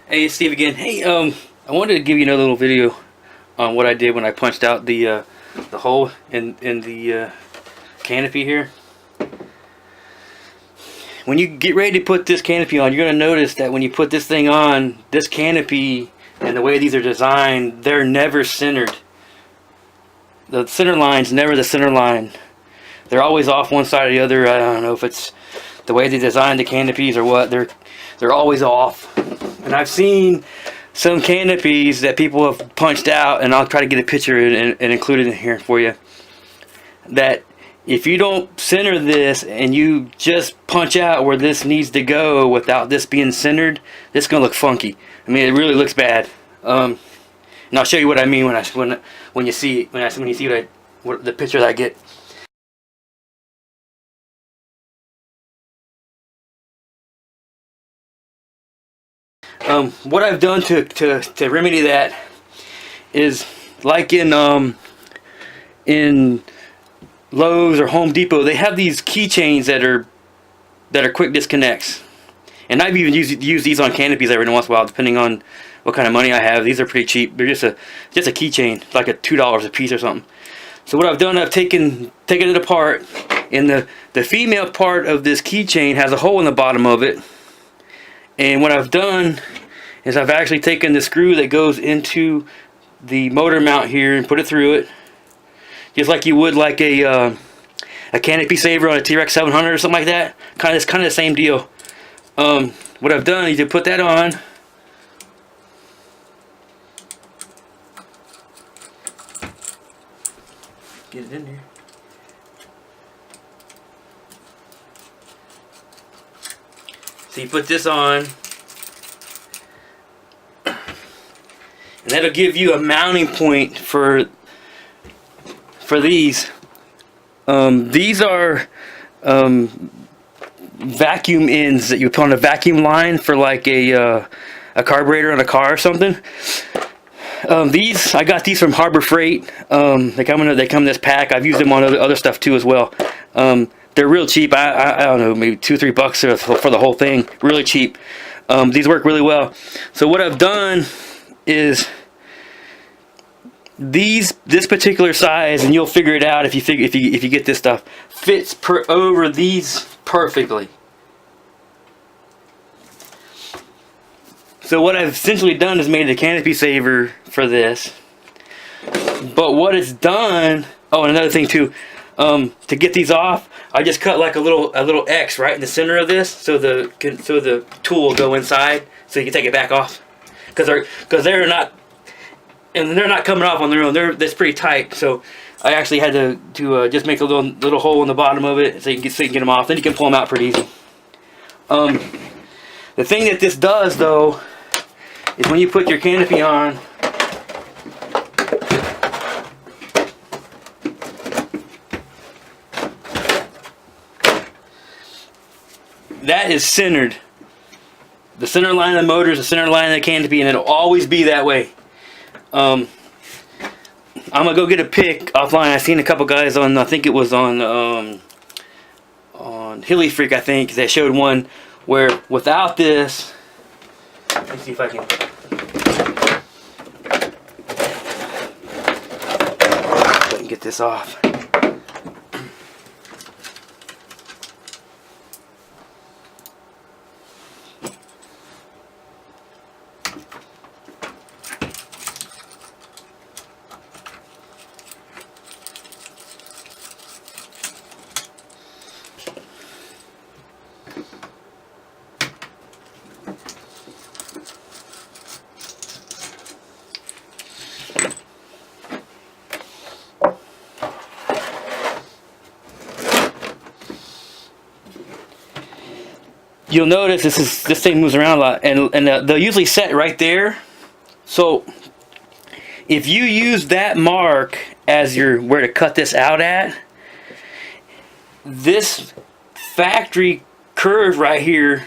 Hey, it's Steve again. Hey, I wanted to give you another little video on what I did when I punched out the hole in the canopy here. When you get ready to put this canopy on, you're going to notice that when you put this thing on, this canopy and the way these are designed, they're never centered. The center line's never the center line. They're always off one side or the other. I don't know if it's the way they designed the canopies or what. They're always off. And I've seen some canopies that people have punched out, and I'll try to get a picture and include it in here for you, that if you don't center this and you just punch out where this needs to go without this being centered, it's gonna look funky. I mean, it really looks bad. And I'll show you what I mean when you see what the picture that I get. What I've done to remedy that is, like in Lowe's or Home Depot, they have these keychains that are quick disconnects, and I've even used these on canopies every once in a while, depending on what kind of money I have. These are pretty cheap. They're just a keychain, like $2 a piece or something. So what I've done, I've taken it apart, and the female part of this keychain has a hole in the bottom of it. And what I've done is I've actually taken the screw that goes into the motor mount here and put it through it, just like you would like a canopy saver on a T-Rex 700 or something like that. Kind of the same deal. What I've done is to put that on. Get it in there. So you put this on, and that'll give you a mounting point for these. These are vacuum ends that you put on a vacuum line for like a carburetor on a car or something. These, I got these from Harbor Freight. They come in this pack. I've used them on other stuff too as well. They're real cheap. I don't know, maybe $2 or $3 for the whole thing. Really cheap. These work really well. So what I've done is this particular size, and you'll figure it out if you get this stuff, fits over these perfectly. So what I've essentially done is made a canopy saver for this. But what it's done, oh, and another thing too, to get these off, I just cut like a little X right in the center of this, so the tool will go inside, so you can take it back off, because they're not coming off on their own. That's pretty tight. So I actually had to just make a little hole in the bottom of it so you can get them off. Then you can pull them out pretty easy. The thing that this does though is when you put your canopy on, that is centered. The center line of the motor is the center line of the canopy, and it'll always be that way. I'm gonna go get a pic offline. I seen a couple guys on, I think it was on Hilly Freak, I think, that showed one where without this, let me see if I can get this off. You'll notice this thing moves around a lot, and they'll usually set right there. So if you use that mark as where to cut this out at, this factory curve right here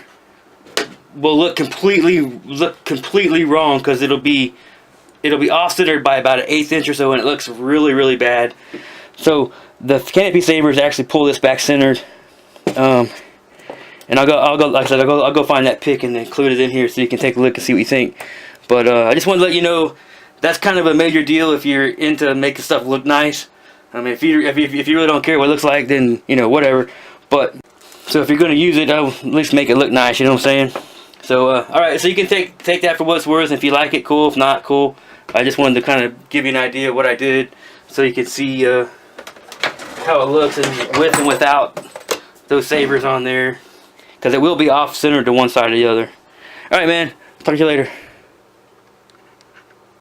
will look completely wrong, because it'll be off-centered by about 1/8 inch or so, and it looks really bad. So the canopy savers actually pull this back centered. And like I said, I'll go find that pick and include it in here so you can take a look and see what you think. But I just want to let you know that's kind of a major deal if you're into making stuff look nice. I mean, if you really don't care what it looks like, then whatever. But so if you're going to use it, I'll at least make it look nice. You know what I'm saying? So all right, so you can take that for what it's worth. If you like it, cool. If not, cool. I just wanted to kind of give you an idea of what I did, so you can see how it looks and with and without those savers on there, because it will be off centered to one side or the other. All right, man. Talk to you later.